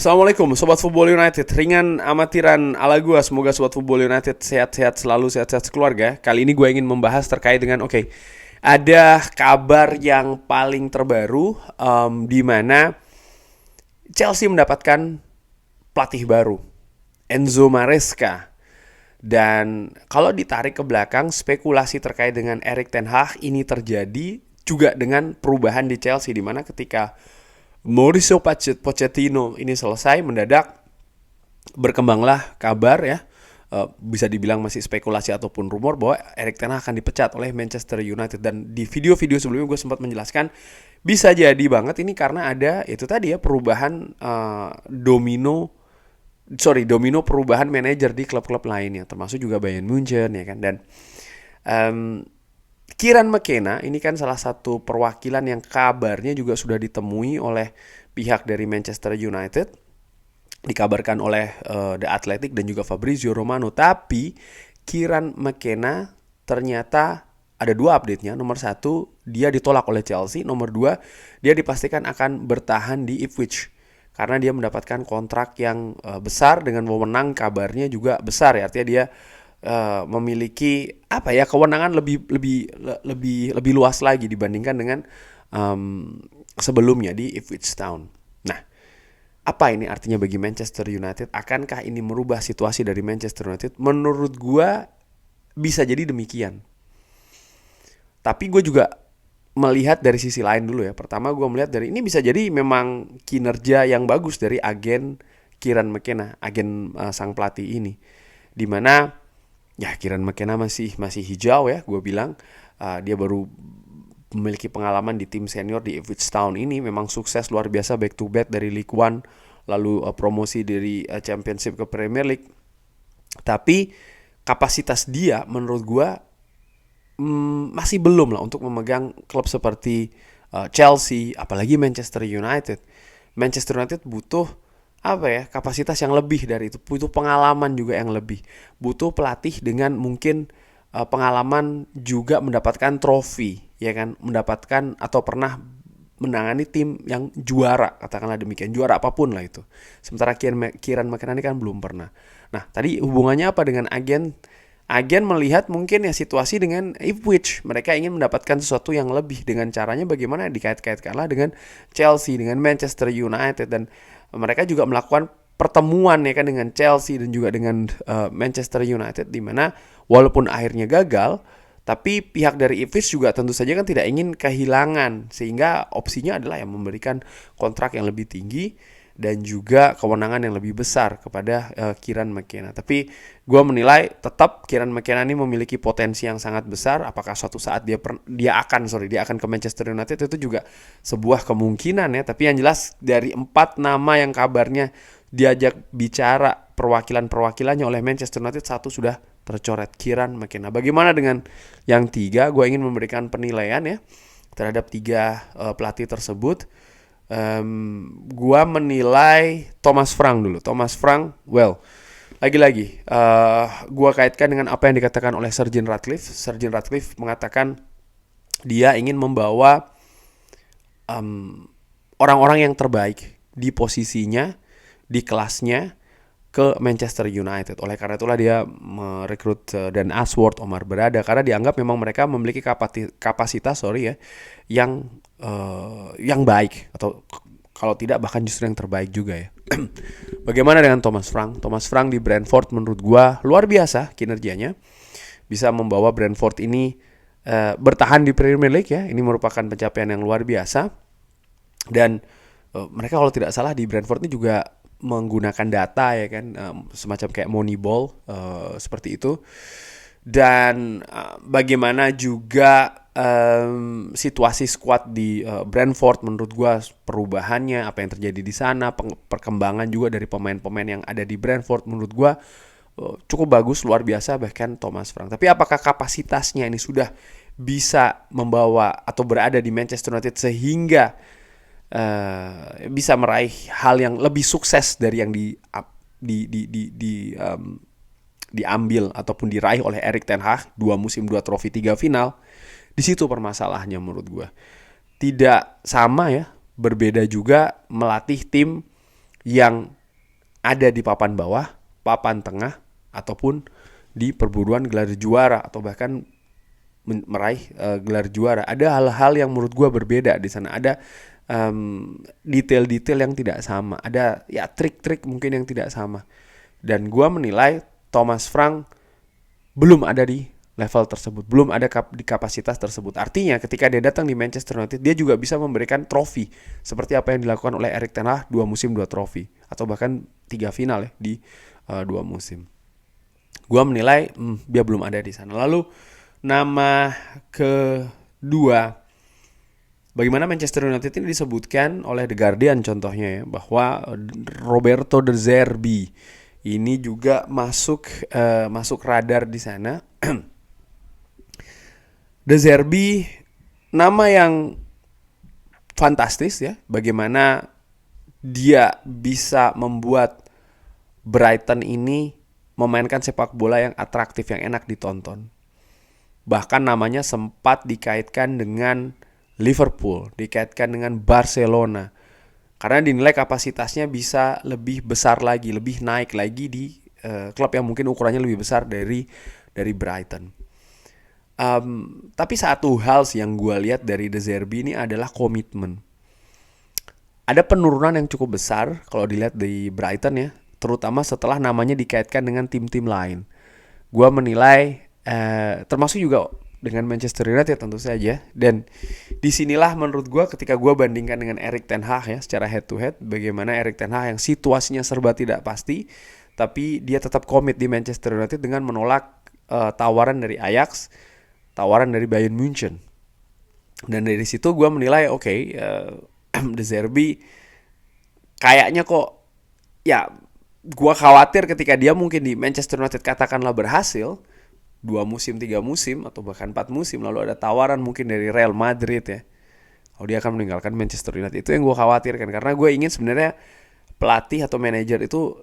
Assalamualaikum Sobat Football United. Ringan amatiran ala gua. Semoga Sobat Football United sehat-sehat selalu, sehat-sehat sekeluarga. Kali ini gue ingin membahas terkait dengan ada kabar yang paling terbaru, di mana Chelsea mendapatkan pelatih baru, Enzo Maresca. Dan kalau ditarik ke belakang, spekulasi terkait dengan Erik ten Hag ini terjadi juga dengan perubahan di Chelsea, di mana ketika Mauricio Pochettino ini selesai, mendadak berkembanglah kabar ya, bisa dibilang masih spekulasi ataupun rumor bahwa Erik ten Hag akan dipecat oleh Manchester United. Dan di video-video sebelumnya gue sempat menjelaskan bisa jadi banget ini karena ada itu tadi ya, perubahan domino perubahan manajer di klub-klub lainnya, termasuk juga Bayern Munchen ya kan. Dan Kieran McKenna ini kan salah satu perwakilan yang kabarnya juga sudah ditemui oleh pihak dari Manchester United, dikabarkan oleh The Athletic dan juga Fabrizio Romano. Tapi Kieran McKenna ternyata ada dua update-nya. Nomor satu, dia ditolak oleh Chelsea. Nomor dua, dia dipastikan akan bertahan di Ipswich karena dia mendapatkan kontrak yang besar dengan wewenang kabarnya juga besar ya. Artinya dia memiliki kewenangan lebih luas lagi dibandingkan dengan sebelumnya di Ipswich Town. Nah, apa ini artinya bagi Manchester United? Akankah ini merubah situasi dari Manchester United? Menurut gue bisa jadi demikian. Tapi gue juga melihat dari sisi lain dulu ya. Pertama gue melihat dari ini bisa jadi memang kinerja yang bagus dari agen Kieran McKenna, agen sang pelatih ini. Dimana ya Kieran McKenna masih hijau ya, gue bilang dia baru memiliki pengalaman di tim senior di Ipswich Town ini. Memang sukses luar biasa back to back dari League One, lalu promosi dari Championship ke Premier League. Tapi kapasitas dia menurut gue masih belum lah untuk memegang klub seperti Chelsea, apalagi Manchester United. Manchester United butuh kapasitas yang lebih dari itu, butuh pengalaman juga yang lebih, butuh pelatih dengan mungkin pengalaman juga mendapatkan trofi ya kan, mendapatkan atau pernah menangani tim yang juara, katakanlah demikian, juara apapun lah itu. Sementara Kieran McKenna ini kan belum pernah. Nah, tadi hubungannya apa dengan agen melihat mungkin ya situasi dengan Ipswich, mereka ingin mendapatkan sesuatu yang lebih dengan caranya bagaimana dikait-kaitkanlah dengan Chelsea, dengan Manchester United. Dan mereka juga melakukan pertemuan ya kan dengan Chelsea dan juga dengan Manchester United, di mana walaupun akhirnya gagal, tapi pihak dari Ipswich juga tentu saja kan tidak ingin kehilangan, sehingga opsinya adalah yang memberikan kontrak yang lebih tinggi dan juga kewenangan yang lebih besar kepada Kieran McKenna. Tapi gue menilai tetap Kieran McKenna ini memiliki potensi yang sangat besar. Apakah suatu saat dia akan ke Manchester United, itu juga sebuah kemungkinan ya. Tapi yang jelas dari 4 nama yang kabarnya diajak bicara perwakilannya oleh Manchester United, 1 sudah tercoret, Kieran McKenna. Bagaimana dengan yang 3? Gue ingin memberikan penilaian ya terhadap 3 pelatih tersebut. Gua menilai Thomas Frank dulu. Thomas Frank, lagi-lagi gua kaitkan dengan apa yang dikatakan oleh Sir Jim Ratcliffe. Sir Jim Ratcliffe mengatakan dia ingin membawa orang-orang yang terbaik di posisinya, di kelasnya ke Manchester United. Oleh karena itulah dia merekrut Dan Ashworth, Omar Berada, karena dianggap memang mereka memiliki kapasitas yang baik, atau kalau tidak bahkan justru yang terbaik juga ya. Bagaimana dengan Thomas Frank? Thomas Frank di Brentford menurut gua luar biasa kinerjanya, bisa membawa Brentford ini bertahan di Premier League ya. Ini merupakan pencapaian yang luar biasa. Dan mereka kalau tidak salah di Brentford ini juga menggunakan data ya kan, semacam kayak Moneyball seperti itu. Dan bagaimana juga situasi squad di Brentford, menurut gue perubahannya, apa yang terjadi di sana, perkembangan juga dari pemain-pemain yang ada di Brentford, menurut gue cukup bagus, luar biasa bahkan Thomas Frank. Tapi apakah kapasitasnya ini sudah bisa membawa atau berada di Manchester United sehingga bisa meraih hal yang lebih sukses dari yang diambil ataupun diraih oleh Erik ten Hag, 2 musim 2 trofi 3 final? Di situ permasalahannya menurut gue. Tidak sama ya, berbeda juga melatih tim yang ada di papan bawah, papan tengah, ataupun di perburuan gelar juara atau bahkan meraih gelar juara. Ada hal-hal yang menurut gue berbeda di sana. Ada detail-detail yang tidak sama. Ada ya trik-trik mungkin yang tidak sama. Dan gue menilai Thomas Frank belum ada di level tersebut, belum ada di kapasitas tersebut. Artinya ketika dia datang di Manchester United, dia juga bisa memberikan trofi seperti apa yang dilakukan oleh Erik ten Hag, 2 musim 2 trofi, atau bahkan 3 final ya di 2 musim. Gua menilai dia belum ada di sana. Lalu nama kedua, bagaimana Manchester United ini disebutkan oleh The Guardian contohnya ya, bahwa Roberto De Zerbi ini juga masuk radar di sana. De Zerbi nama yang fantastis ya, bagaimana dia bisa membuat Brighton ini memainkan sepak bola yang atraktif, yang enak ditonton. Bahkan namanya sempat dikaitkan dengan Liverpool, dikaitkan dengan Barcelona. Karena dinilai kapasitasnya bisa lebih besar lagi, lebih naik lagi di klub yang mungkin ukurannya lebih besar dari Brighton. Tapi satu hal sih yang gue lihat dari De Zerbi ini adalah komitmen. Ada penurunan yang cukup besar kalau dilihat di Brighton ya, terutama setelah namanya dikaitkan dengan tim-tim lain. Gue menilai, termasuk juga dengan Manchester United tentu saja. Dan disinilah menurut gue ketika gue bandingkan dengan Erik ten Hag ya, secara head to head, bagaimana Erik ten Hag yang situasinya serba tidak pasti, tapi dia tetap komit di Manchester United dengan menolak tawaran dari Ajax, tawaran dari Bayern Munchen. Dan dari situ gue menilai De Zerbi kayaknya kok ya, gue khawatir ketika dia mungkin di Manchester United katakanlah berhasil 2 musim, 3 musim, atau bahkan 4 musim, lalu ada tawaran mungkin dari Real Madrid ya, dia akan meninggalkan Manchester United. Itu yang gue khawatirkan, karena gue ingin sebenarnya pelatih atau manajer itu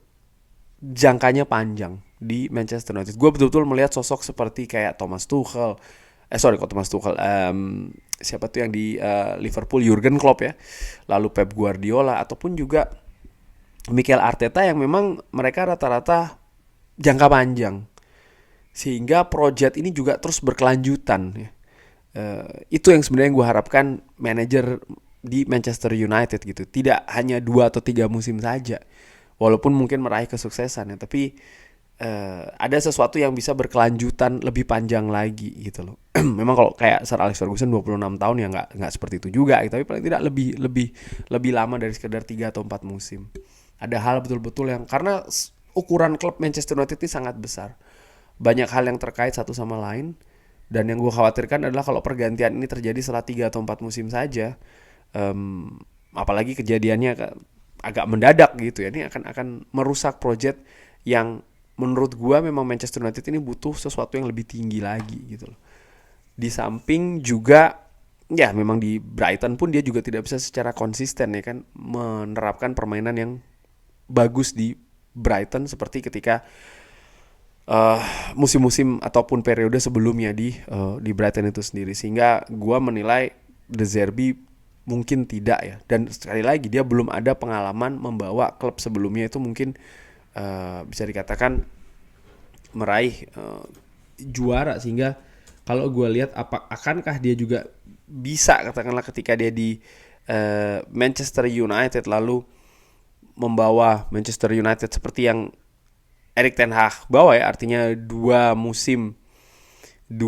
jangkanya panjang di Manchester United. Gue betul-betul melihat sosok seperti kayak Thomas Tuchel, siapa tuh yang di Liverpool, Jurgen Klopp ya, lalu Pep Guardiola, ataupun juga Mikel Arteta, yang memang mereka rata-rata jangka panjang, sehingga project ini juga terus berkelanjutan ya. Itu yang sebenarnya gue harapkan manajer di Manchester United gitu, tidak hanya 2 atau 3 musim saja, walaupun mungkin meraih kesuksesan ya, tapi ada sesuatu yang bisa berkelanjutan lebih panjang lagi gitu loh. Memang kalau kayak Sir Alex Ferguson 26 tahun ya nggak seperti itu juga gitu, tapi paling tidak lebih lama dari sekedar 3 atau 4 musim. Ada hal betul-betul yang, karena ukuran klub Manchester United ini sangat besar, banyak hal yang terkait satu sama lain, dan yang gue khawatirkan adalah kalau pergantian ini terjadi setelah 3 atau 4 musim saja, apalagi kejadiannya agak mendadak gitu ya, ini akan merusak project yang menurut gue memang Manchester United ini butuh sesuatu yang lebih tinggi lagi gitu loh. Di samping juga ya memang di Brighton pun dia juga tidak bisa secara konsisten ya kan menerapkan permainan yang bagus di Brighton seperti ketika musim-musim ataupun periode sebelumnya di Brighton itu sendiri, sehingga gue menilai De Zerbi mungkin tidak ya. Dan sekali lagi dia belum ada pengalaman membawa klub sebelumnya itu mungkin bisa dikatakan meraih juara, sehingga kalau gue lihat akankah dia juga bisa katakanlah ketika dia di Manchester United lalu membawa Manchester United seperti yang Erik ten Hag bawa ya, artinya 2 musim 2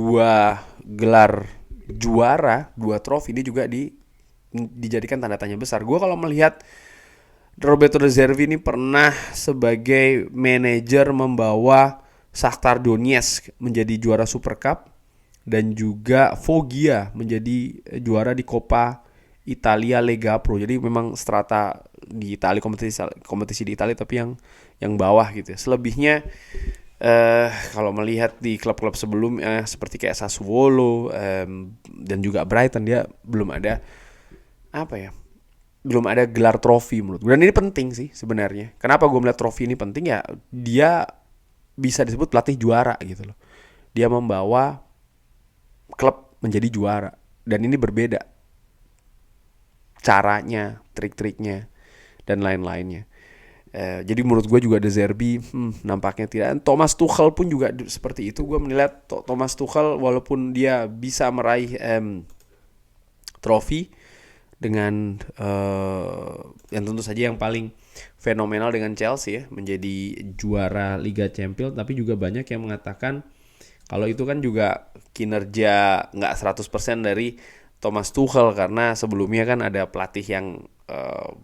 gelar juara, 2 trofi, ini juga dijadikan tanda tanya besar. Gue kalau melihat Roberto De Zerbi ini pernah sebagai manajer membawa Shakhtar Donetsk menjadi juara Super Cup, dan juga Foggia menjadi juara di Coppa Italia Lega Pro. Jadi memang strata di Italia, kompetisi di Italia, tapi yang bawah gitu ya. Selebihnya kalau melihat di klub-klub sebelumnya seperti kayak Sassuolo dan juga Brighton, dia belum ada belum ada gelar trofi menurut gue. Dan ini penting sih sebenarnya. Kenapa gue melihat trofi ini penting ya? Dia bisa disebut pelatih juara gitu loh. Dia membawa klub menjadi juara, dan ini berbeda caranya, trik-triknya dan lain-lainnya. Jadi menurut gue juga De Zerbi nampaknya tidak. Thomas Tuchel pun juga seperti itu. Gue menilai Thomas Tuchel walaupun dia bisa meraih trofi dengan yang tentu saja yang paling fenomenal dengan Chelsea ya, menjadi juara Liga Champions, tapi juga banyak yang mengatakan kalau itu kan juga kinerja nggak 100% dari Thomas Tuchel, karena sebelumnya kan ada pelatih yang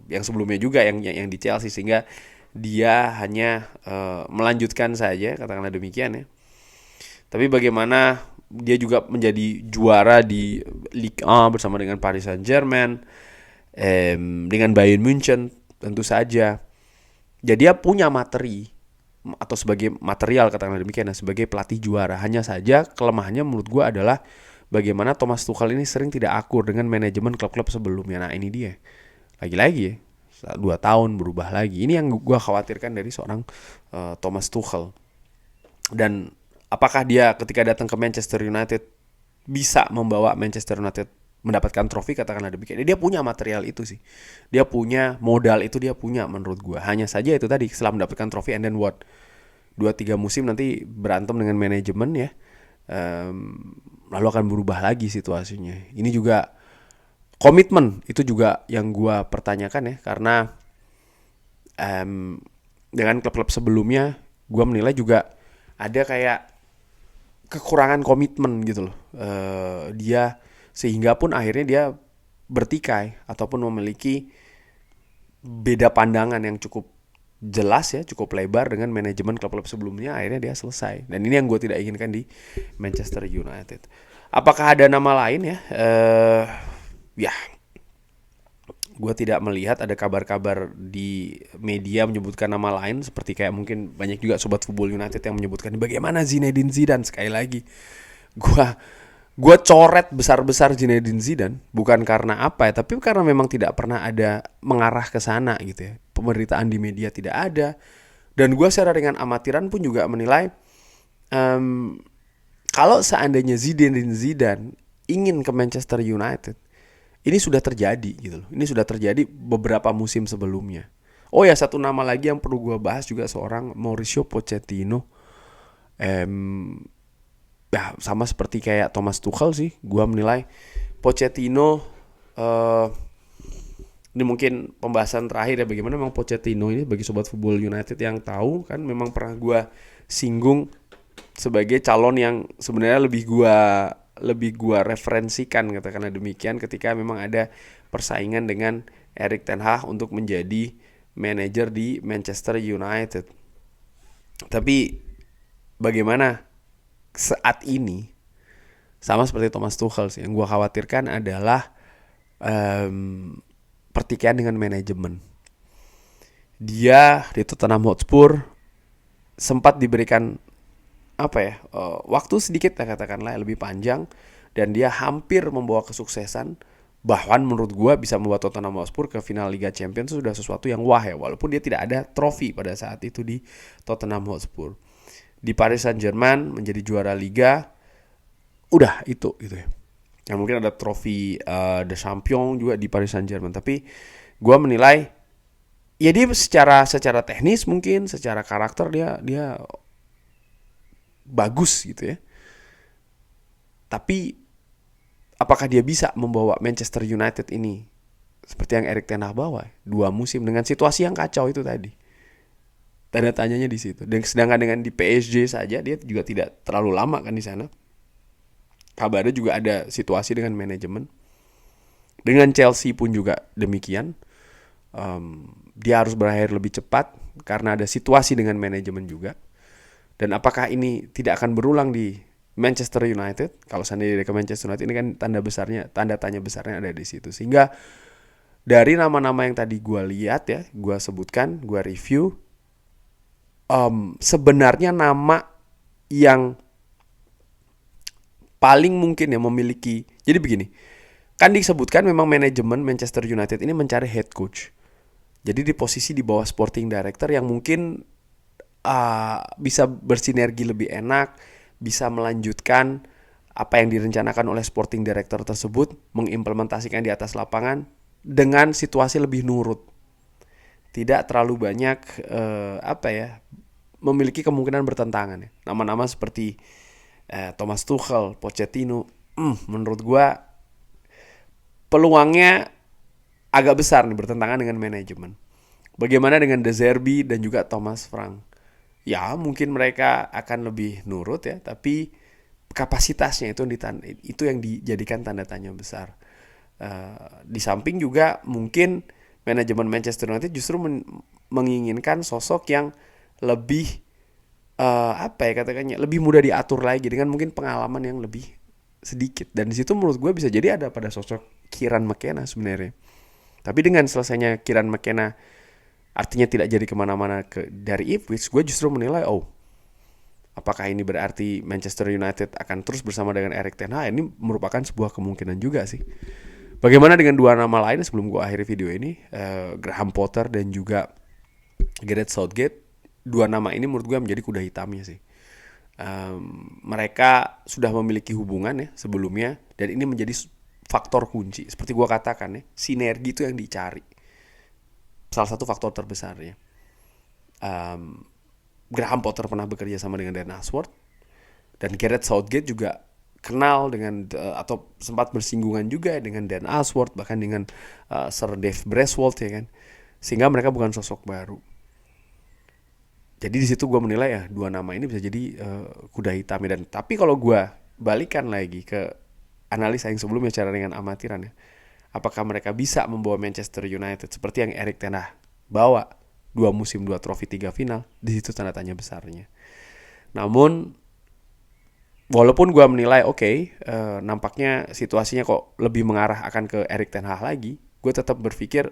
sebelumnya juga yang di Chelsea, sehingga dia hanya melanjutkan saja, katakanlah demikian ya. Tapi bagaimana dia juga menjadi juara di Ligue 1 bersama dengan Paris Saint-Germain, dengan Bayern München tentu saja. Jadi dia punya materi, atau sebagai material katakanlah demikian, sebagai pelatih juara. Hanya saja kelemahannya menurut gue adalah bagaimana Thomas Tuchel ini sering tidak akur dengan manajemen klub-klub sebelumnya. Nah ini dia, lagi-lagi ya, 2 tahun berubah lagi. Ini yang gue khawatirkan dari seorang Thomas Tuchel. Dan apakah dia ketika datang ke Manchester United bisa membawa Manchester United mendapatkan trofi, katakanlah demikian. Dia punya material itu sih. Dia punya modal itu, dia punya menurut gue. Hanya saja itu tadi, setelah mendapatkan trofi and then what? 2-3 musim nanti berantem dengan manajemen ya. Lalu akan berubah lagi situasinya. Ini juga komitmen, itu juga yang gue pertanyakan ya. Karena dengan klub-klub sebelumnya gue menilai juga ada kayak kekurangan komitmen gitu loh. Dia sehingga pun akhirnya dia bertikai ataupun memiliki beda pandangan yang cukup jelas ya, cukup lebar dengan manajemen klub-klub sebelumnya. Akhirnya dia selesai. Dan ini yang gue tidak inginkan di Manchester United. Apakah ada nama lain ya? Ya, gue tidak melihat ada kabar-kabar di media menyebutkan nama lain, seperti kayak mungkin banyak juga sobat Football United yang menyebutkan bagaimana Zinedine Zidane. Sekali lagi, gue coret besar-besar Zinedine Zidane bukan karena apa ya, tapi karena memang tidak pernah ada mengarah ke sana gitu ya. Pemberitaan di media tidak ada. Dan gue secara dengan amatiran pun juga menilai kalau seandainya Zinedine Zidane ingin ke Manchester United, ini sudah terjadi gitu loh. Ini sudah terjadi beberapa musim sebelumnya. Oh ya, satu nama lagi yang perlu gue bahas juga, seorang Mauricio Pochettino. Ya sama seperti kayak Thomas Tuchel sih, gue menilai Pochettino ini mungkin pembahasan terakhir ya, bagaimana memang Pochettino ini bagi sobat Football United yang tahu kan, memang pernah gue singgung sebagai calon yang sebenarnya lebih gue referensikan, katakanlah demikian, ketika memang ada persaingan dengan Erik ten Hag untuk menjadi manajer di Manchester United. Tapi bagaimana saat ini, sama seperti Thomas Tuchel sih, yang gue khawatirkan adalah pertikaian dengan manajemen. Dia di Tottenham Hotspur sempat diberikan waktu sedikit ya, katakanlah lebih panjang, dan dia hampir membawa kesuksesan. Bahkan menurut gue bisa membawa Tottenham Hotspur ke final Liga Champions itu sudah sesuatu yang wah ya, walaupun dia tidak ada trofi pada saat itu di Tottenham Hotspur. Di Paris Saint-Germain menjadi juara Liga, udah itu gitu ya. Yang mungkin ada trofi The Champion juga di Paris Saint-Germain, tapi gue menilai ya dia secara teknis mungkin, secara karakter dia bagus gitu ya. Tapi apakah dia bisa membawa Manchester United ini seperti yang Erik ten Hag bawa 2 musim dengan situasi yang kacau itu tadi? Tanda tanyanya di situ. Dan sedangkan dengan di PSG saja dia juga tidak terlalu lama kan di sana. Kabarnya juga ada situasi dengan manajemen. Dengan Chelsea pun juga demikian. Dia harus berakhir lebih cepat karena ada situasi dengan manajemen juga. Dan apakah ini tidak akan berulang di Manchester United? Kalau seandainya ke Manchester United, ini kan tanda tanya besarnya ada di situ. Sehingga dari nama-nama yang tadi gue lihat ya, gue sebutkan, gue review, sebenarnya nama yang paling mungkin ya memiliki. Jadi begini, kan disebutkan memang manajemen Manchester United ini mencari head coach. Jadi di posisi di bawah sporting director yang mungkin bisa bersinergi lebih enak, bisa melanjutkan apa yang direncanakan oleh sporting director tersebut, mengimplementasikan di atas lapangan dengan situasi lebih nurut. tidak terlalu banyak memiliki kemungkinan bertentangan ya. Nama-nama seperti Thomas Tuchel, Pochettino, menurut gua peluangnya agak besar nih bertentangan dengan manajemen. Bagaimana dengan De Zerbi dan juga Thomas Frank? Ya mungkin mereka akan lebih nurut ya, tapi kapasitasnya itu yang dijadikan tanda tanya besar. Di samping juga mungkin manajemen Manchester United justru menginginkan sosok yang lebih katakannya lebih mudah diatur lagi dengan mungkin pengalaman yang lebih sedikit. Dan di situ menurut gue bisa jadi ada pada sosok Kieran McKenna sebenarnya. Tapi dengan selesainya Kieran McKenna artinya tidak jadi kemana-mana dari Ipswich, gue justru menilai apakah ini berarti Manchester United akan terus bersama dengan Erik ten Hag? Ini merupakan sebuah kemungkinan juga sih. Bagaimana dengan dua nama lain sebelum gue akhiri video ini, Graham Potter dan juga Gareth Southgate. Dua nama ini menurut gue menjadi kuda hitamnya sih. Mereka sudah memiliki hubungan ya sebelumnya, dan ini menjadi faktor kunci. Seperti gue katakan ya, sinergi itu yang dicari. Salah satu faktor terbesarnya. Graham Potter pernah bekerja sama dengan Dan Ashworth, dan Gareth Southgate juga kenal dengan atau sempat bersinggungan juga dengan Dan Ashworth, bahkan dengan Sir Dave Braithwaite ya kan. Sehingga mereka bukan sosok baru. Jadi di situ gue menilai ya dua nama ini bisa jadi kuda hitam. Dan tapi kalau gue balikan lagi ke analisa yang sebelumnya secara dengan amatiran ya, apakah mereka bisa membawa Manchester United seperti yang Erik ten Hag bawa 2 musim 2 trofi 3 final? Di situ tanda tanya besarnya. Namun walaupun gue menilai nampaknya situasinya kok lebih mengarah akan ke Erik ten Hag lagi, gue tetap berpikir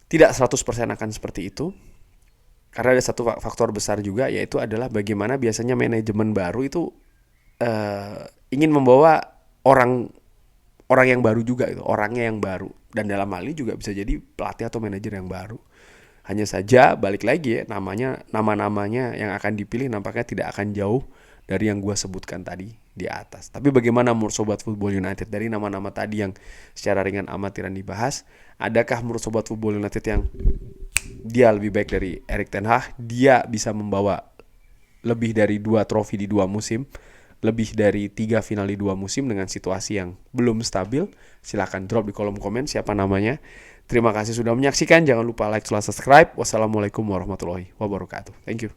tidak 100% akan seperti itu. Karena ada satu faktor besar juga, yaitu adalah bagaimana biasanya manajemen baru itu ingin membawa orang yang baru juga, itu orangnya yang baru. Dan dalam hal ini juga bisa jadi pelatih atau manajer yang baru. Hanya saja balik lagi ya, nama-namanya yang akan dipilih nampaknya tidak akan jauh dari yang gue sebutkan tadi di atas. Tapi bagaimana menurut Sobat Football United dari nama-nama tadi yang secara ringan amatiran dibahas? Adakah menurut Sobat Football United yang dia lebih baik dari Erik ten Hag? Dia bisa membawa lebih dari 2 trofi di 2 musim, lebih dari 3 final di 2 musim dengan situasi yang belum stabil? Silahkan drop di kolom komen siapa namanya. Terima kasih sudah menyaksikan. Jangan lupa like, subscribe. Wassalamualaikum warahmatullahi wabarakatuh. Thank you.